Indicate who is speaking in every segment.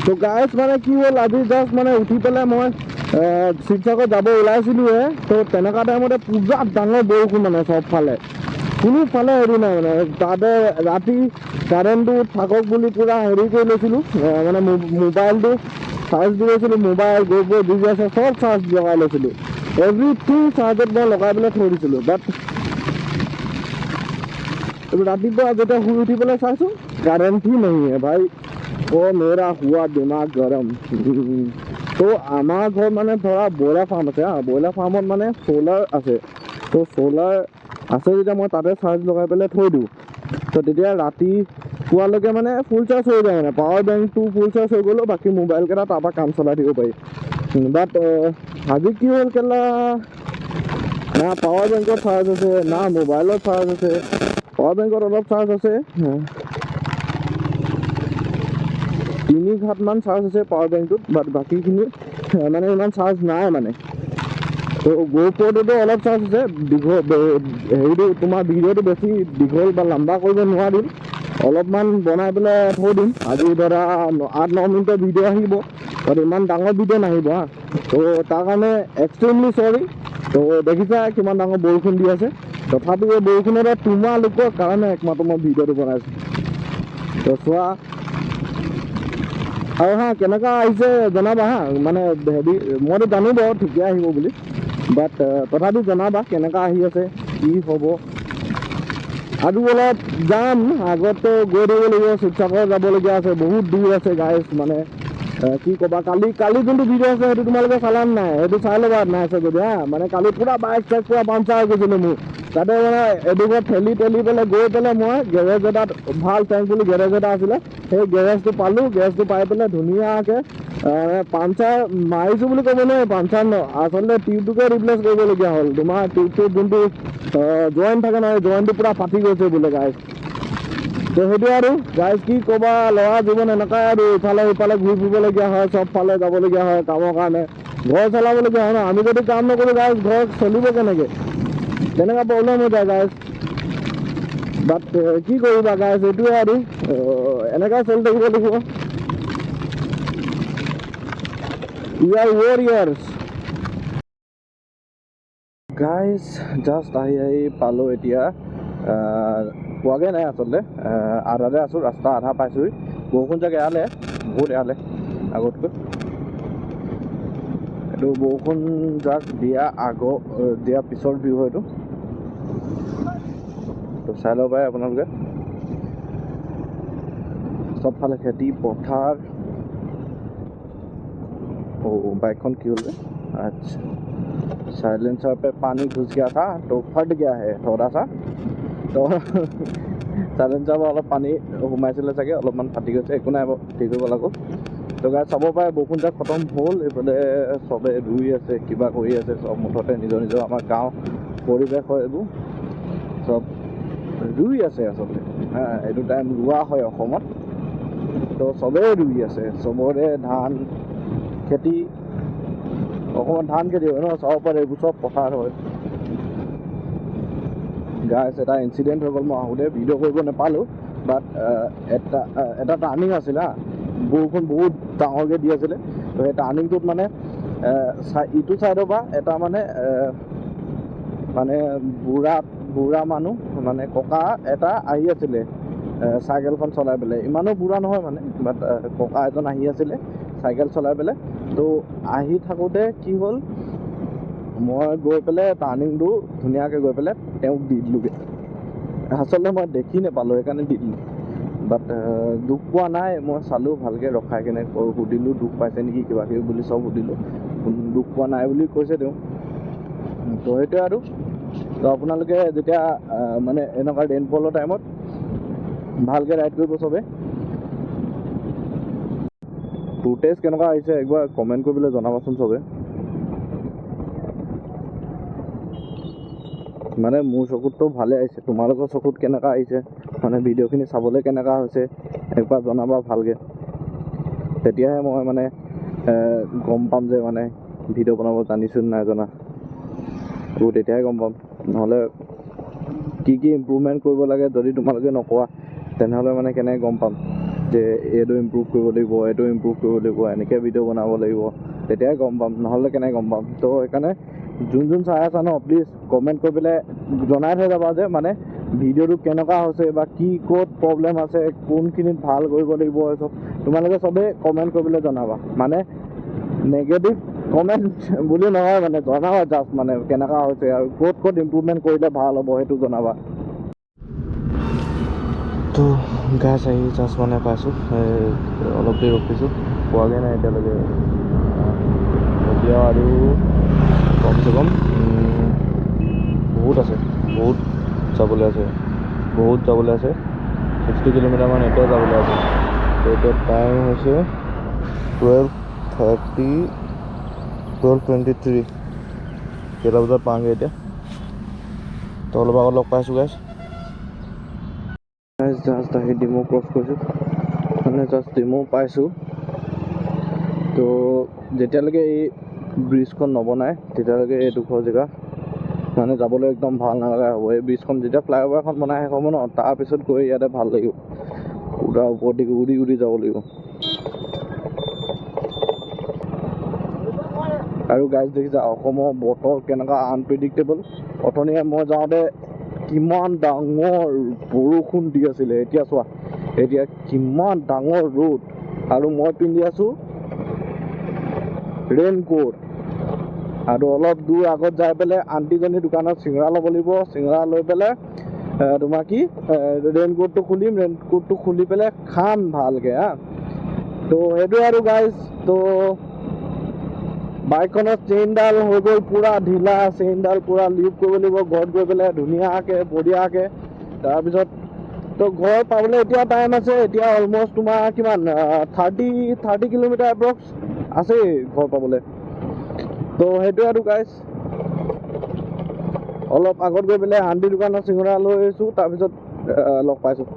Speaker 1: তো গাইজ মানে কি হ'ল আজি জাষ্ট মানে উঠি পেলাই মই শিৱসাগৰ যাব ওলাইছিলোঁহে। তো তেনেকুৱা টাইমতে পূৰা ডাঙৰ বৰষুণ মানে চবফালে কোনোফালে হেৰি নাই মানে তাতে ৰাতি কাৰেণ্টটো থাকক বুলি পূৰা হেৰি কৰি লৈছিলোঁ মানে মোবাইলটো চাৰ্জ দি লৈছিলোঁ মোবাইল গৈ ডিজি আছে চব চাৰ্জ লগাই লৈছিলোঁ এভৰিথিং চাৰ্জত মই লগাই পেলাই থৈ দিছিলোঁ বাট रातिपुवा जेटा शुई उठी पे चाहूँ करेंट ही नहीं है भाई वो मेरा हुआ दिमाग गरम तो आमार घर माने थोड़ा ब्रयलार फार्म आछे ब्रयलार फार्मत माने सोलार आछे तो सोलार आछे जेटा मैं ताते चार्ज लगाई पेले थई दिওঁ तो तेतिया राति पुवाলৈকে माने फुल चार्ज हो जाए माने पावर बैंक तो फुल चार्ज हो गलो बाकी मोबाइल केटा तापा काम चलाई दिब पारि बाट আজি কি হ'ল केला ना पावर बैंकत चार्ज आछे ना मोबाइलत चार्ज आछे पावर बैंकत अलप चार्ज आछे 3 घाट मान चार्ज आछे पावर बैंकत बाट बाकीखिनि माने इमान चार्ज नाइ माने तो गोप्रोটো अलप चार्ज आछे हेरिটো তোমাৰ ভিডিওটো বেছি দীঘল বা লম্বা কৰিব নোৱাৰিম অলপমান বনাই পেলাই থৈ দিম আজি ধৰা 8-9 মিনিটৰ ভিডিও আহিব আৰু ইমান ডাঙৰ ভিডিও নাহিব তো তাৰ কাৰণে এক্সট্ৰিমলি সৰি তো দেখিছা কিমান ডাঙৰ বৰষুণ দি আছে তথাপি এই বৰষুণৰ তোমালোকৰ কাৰণে একমাত্ৰ মই ভিডিওটো বনাইছোঁ তো চোৱা আৰু কেনেকুৱা আহিছে জনাবা মানে হেৰি মইতো জানো বাৰু ঠিকে আহিব বুলি বাট তথাপি জনাবা কেনেকুৱা আহি আছে কি হ'ব আৰু অলপ যাম আগতে গৈ দিব লাগিব শিৱসাগৰ যাবলগীয়া আছে বহুত দূৰ আছে গাইজ মানে কি ক'বা কালি যোনটো ভিডিও আছে সেইটো তোমালোকে চালান নাই সেইটো চাই ল'বা নাই আছে যদি মানে কালি পুৰা বাইক চাইক পুৰা পামচাৰ হৈ গৈছিলে মোৰ তাতে মানে এডোখৰ ঠেলি পেলাই গৈ পেলাই মই গেৰেজ এটাত ভাল চেঞ্চ বুলি গেৰেজ এটা আছিলে সেই গেৰেজটো পালোঁ গেৰেজটো পাই পেলাই ধুনীয়াকৈ পামচাৰ মাৰিছোঁ বুলি ক'ব নোৱাৰি পামচাৰ আচলতে টিউবটোকে ৰিপ্লেচ কৰিবলগীয়া হ'ল তোমাৰ টিউবটো যোনটো জইণ্ট থাকে নহয় জইণ্টটো পুৰা ফাটি গৈছে বোলে গাইজ তো সেইটো আৰু গাইজ কি ক'বা ল'ৰা জীৱন এনেকুৱাই আৰু ইফালে ইফালে ঘূৰি ফুৰিবলগীয়া হয় চবফালে যাবলগীয়া হয় কামৰ কাৰণে ঘৰ চলাবলগীয়া হয় ন আমি যদি কাম নকৰোঁ গাইজ ঘৰ চলিব কেনেকৈ তেনেকুৱা প্ৰব্লেম হৈ যায় গাইজ বাট কি কৰিবা গাইজ এইটোৱে আৰু এনেকৈ চলি থাকিব লাগিব We are warriors guys just আহি পালোঁ এতিয়া পোৱাগৈ নাই আচলতে আধাতে আছোঁ ৰাস্তা আধা পাইছোঁ বৰষুণ চাগে এৰালে বহুত এৰালে আগতকৈ এইটো বৰষুণ জাষ্ট দিয়া পিছৰ ভিউ হয় এইটো তো চাই ল'ব পাৰে আপোনালোকে চবফালে খেতি পথাৰ बाइकन की होल अच्छा साइलेंसर पे पानी घुस गया था तो फट गया है थोड़ा सा तो साइलेंसर पर अलग पानी सोमाइছিলে চাগে অলপমান ফাটি গৈছে একো নাই ঠিক হৈ গ'ল আকৌ তো গাইজ চাব পাৰে বৰষুণ যাক খতম হ'ল এইফালে চবে ৰুই আছে কিবা কৰি আছে চব মুঠতে নিজৰ আমাৰ গাঁও পৰিৱেশ হয় এইবোৰ চব ৰুই আছে আচলতে এইটো টাইম ৰোৱা হয় অসমত তো চবেই ৰুই আছে চবৰে ধান খেতি অসমত ধান খেতি হয় ন চাব পাৰে এইবোৰ চব পথাৰ হয় গাইজ এটা ইনচিডেণ্ট হৈ গ'ল মই আহোঁতে ভিডিঅ' কৰিব নাপালোঁ বাট এটা টাৰ্ণিং আছিল বৰষুণ বহুত ডাঙৰকৈ দি আছিলে তো সেই টাৰ্ণিংটোত মানে ইটো ছাইডৰ পৰা এটা মানে বুঢ়া মানুহ মানে ককা এটা আহি আছিলে চাইকেলখন চলাই পেলাই ইমানো বুঢ়া নহয় মানে বাট ককা এজন আহি আছিলে চাইকেল চলাই পেলাই তো আহি থাকোঁতে কি হ'ল মই গৈ পেলাই টাৰ্ণিংটো ধুনীয়াকৈ গৈ পেলাই তেওঁক দি দিলোঁগৈ আচলতে মই দেখি নাপালোঁ সেইকাৰণে দি দিলোঁ বাট দুখ পোৱা নাই মই চালোঁ ভালকৈ ৰখাই কিনে সুধিলোঁ দুখ পাইছে নেকি কিবা কিবি বুলি চব সুধিলোঁ দুখ পোৱা নাই বুলি কৈছে তেওঁ তো সেইটোৱে আৰু তো আপোনালোকে যেতিয়া মানে এনেকুৱা ৰেইনফলৰ টাইমত ভালকৈ ৰাইড কৰিব চবে ফুটেজ কেনেকুৱা আহিছে একবাৰ কমেণ্ট কৰি পেলাই জনাবাচোন চবে মানে মোৰ চকুততো ভালে আহিছে তোমালোকৰ চকুত কেনেকুৱা আহিছে মানে ভিডিঅ'খিনি চাবলৈ কেনেকুৱা হৈছে একবাৰ জনাবা ভালকৈ তেতিয়াহে মই মানে গম পাম যে মানে ভিডিঅ' বনাব জানিছোঁ নাই জনা তো তেতিয়াহে গম পাম নহ'লে কি ইম্প্ৰুভমেণ্ট কৰিব লাগে যদি তোমালোকে নকোৱা তেনেহ'লে মানে কেনেকৈ গম পাম যে এইটো ইম্প্ৰুভ কৰিব লাগিব, এইটো ইম্প্ৰুভ কৰিব লাগিব, এনেকৈ ভিডিঅ' বনাব লাগিব, তেতিয়াই গম পাম, নহ'লে কেনেকৈ গম পাম। তো সেইকাৰণে যোন চাই আছা ন, প্লিজ কমেণ্ট কৰি পেলাই জনাই থৈ যাবা যে মানে ভিডিঅ'টো কেনেকুৱা হৈছে বা কি ক'ত প্ৰব্লেম আছে, কোনখিনিত ভাল কৰিব লাগিব, এইচব তোমালোকে চবেই কমেণ্ট কৰি পেলাই জনাবা। মানে নেগেটিভ কমেণ্ট বুলি নহয়, মানে জনাবা জাষ্ট মানে কেনেকুৱা হৈছে আৰু ক'ত ক'ত ইম্প্ৰুভমেণ্ট কৰিলে ভাল হ'ব সেইটো জনাবা। তো গাছ আহি জাষ্ট মানে পাইছোঁ, অলপ দেৰি ৰখিছোঁ, পোৱাগৈ নাই এতিয়ালৈকে। এতিয়া আৰু কমচে কম বহুত আছে, বহুত যাবলৈ আছে, 60 কিলোমিটাৰমান এতিয়াও যাবলৈ আছে। তো এতিয়া টাইম হৈছে 12:23 কেইটা বজাত পাওঁগৈ এতিয়া। তো অলপ আগত লগ পাইছোঁ গাইছ, জাষ্ট আহি ডিমৌ ক্ৰছ কৰিছোঁ, মানে জাষ্ট ডিমৌ পাইছোঁ। তো যেতিয়ালৈকে এই ব্ৰিজখন নবনায় তেতিয়ালৈকে এইডোখৰ জেগা মানে যাবলৈ একদম ভাল নালাগা হ'ব। এই ব্ৰিজখন যেতিয়া ফ্লাইঅভাৰখন বনাই শেষ হ'ব ন, তাৰপিছত গৈ ইয়াতে ভাল লাগিব, পুৰা ওপৰত দি উৰি যাব লাগিব। আৰু গাইজ দেখিছা অসমৰ বতৰ কেনেকুৱা আনপ্ৰেডিক্টেবল। অথনিয়ে মই যাওঁতে কিমান ডাঙৰ বৰষুণ দি আছিলে, এতিয়া চোৱা এতিয়া কিমান ডাঙৰ ৰ'দ, আৰু মই পিন্ধি আছোঁ ৰেইনকোট। আৰু অলপ দূৰ আগত যাই পেলাই আণ্টিজনীৰ দোকানত চিঙৰা ল'ব লাগিব, চিঙৰা লৈ পেলাই তোমাৰ কি ৰেইনকোটটো খুলিম, ৰেইনকোটটো খুলি পেলাই খাম ভালকৈ হা। তো সেইটোৱে আৰু গাইজ। তো বাইকখনৰ চেইনডাল হৈ গ'ল পূৰা ঢিলা, চেইনডাল পূৰা লিভ কৰিব লাগিব ঘৰত গৈ পেলাই ধুনীয়াকৈ বঢ়িয়াকৈ। তাৰপিছত তো ঘৰ পাবলৈ এতিয়া টাইম আছে, এতিয়া অলমষ্ট তোমাৰ কিমান 30 কিলোমিটাৰ এপ্ৰক্স আছেই ঘৰ পাবলৈ। তো সেইটোৱে আৰু গাইজ, অলপ আগত গৈ পেলাই আণ্টি দোকানত চিঙৰা লৈ আহিছোঁ, তাৰপিছত লগ পাইছোঁ।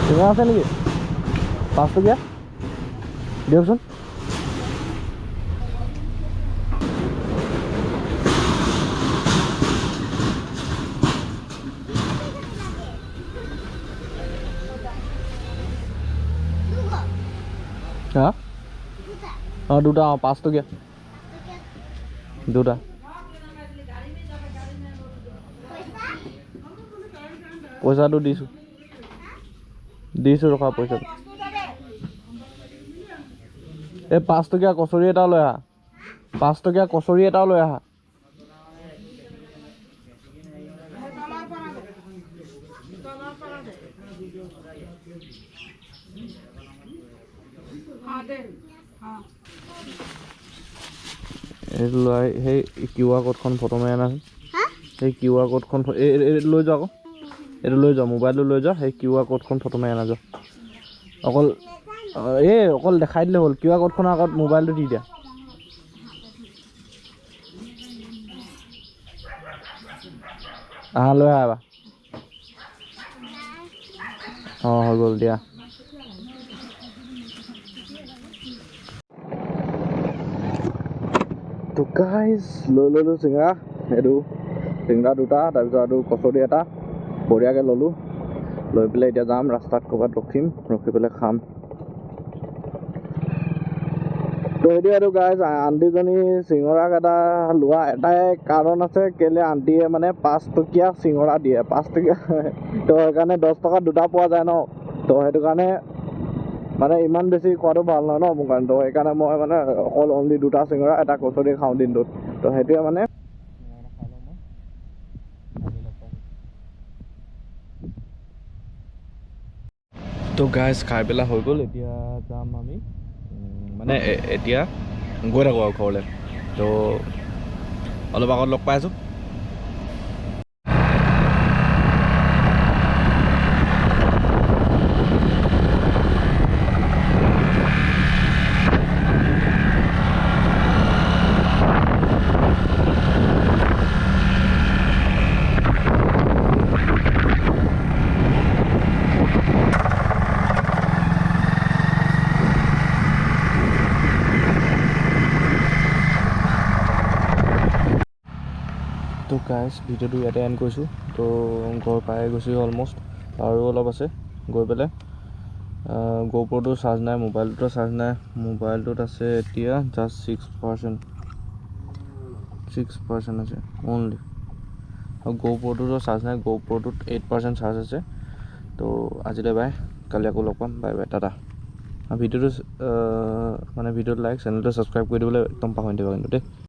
Speaker 1: চিঙৰা আছে নেকি? 5 টকীয়া দিয়কচোন। হা? অঁ দুটা, 5 টকীয়া দুটা। পইচাটো দিছোঁ ৰখা পইচাটো। এই 5 টকীয়া কচৰি এটাও লৈ আহা, 5 টকীয়া কচৰি এটাও লৈ আহা। এইটো লৈ সেই QR কোডখন ফটো মাৰি আনাচোন। সেই QR কোডখন লৈ যোৱা আকৌ, এইটো লৈ যোৱা, মোবাইলটো লৈ যোৱা, সেই QR কোডখন ফটো মাৰি আনা যোৱা। অকল দেখাই দিলে হ'ল, QR কোডখনৰ আগত মোবাইলটো দি দিয়া। লৈ আহা এবাৰ। অঁ হৈ গ'ল দিয়া। তো গাইজ লৈ ল'লোঁ চিঙৰা, এইটো চিঙৰা দুটা, তাৰপিছত আৰু কচৰি এটা বঢ়িয়াকৈ ল'লোঁ। লৈ পেলাই এতিয়া যাম ৰাস্তাত, ক'ৰবাত ৰখিম, ৰখি পেলাই খাম। তো সেইটো আৰু গাইজ, আণ্টিজনী চিঙৰা কেইটা লোৱা এটাই কাৰণ আছে, কেলৈ আণ্টিয়ে মানে 5 টকীয়া চিঙৰা দিয়ে, 5 টকীয়া তো সেইকাৰণে 10 টকাত দুটা পোৱা যায় ন। তো সেইটো কাৰণে মানে ইমান বেছি খোৱাটো ভাল নহয় ন মোৰ কাৰণে। তো সেইকাৰণে মই মানে অকল অনলি দুটা চিঙৰা এটা কচৰি খাওঁ দিনটোত। তো সেইটোৱে মানে তো গাইজ খাই পেলাই হৈ গ'ল। এতিয়া যাম আমি, মানে এতিয়া গৈ থাকোঁ আৰু ঘৰলৈ। তো অলপ আগত লগ পাই আছোঁ। তো গাইজ ভিডিঅ'টো ইয়াতে এণ্ড কৰিছোঁ তো ঘৰ পাই গৈছোঁ অলম'ষ্ট আৰু অলপ আছে গৈ পেলাই GoProটো চাৰ্জ নাই মোবাইলটোতো চাৰ্জ নাই মোবাইলটোত আছে এতিয়া জাষ্ট 6% আছে অনলি আৰু GoProটোতো চাৰ্জ নাই GoProটোত 8% চাৰ্জ আছে তো আজিলৈ বাই কালি আকৌ লগ পাম বাই বাই টাটা ভিডিঅ'টো মানে ভিডিঅ'টো লাইক চেনেলটো ছাবস্ক্ৰাইব কৰি দিবলৈ একদম পাহৰি নাথাকিবা কিন্তু দেই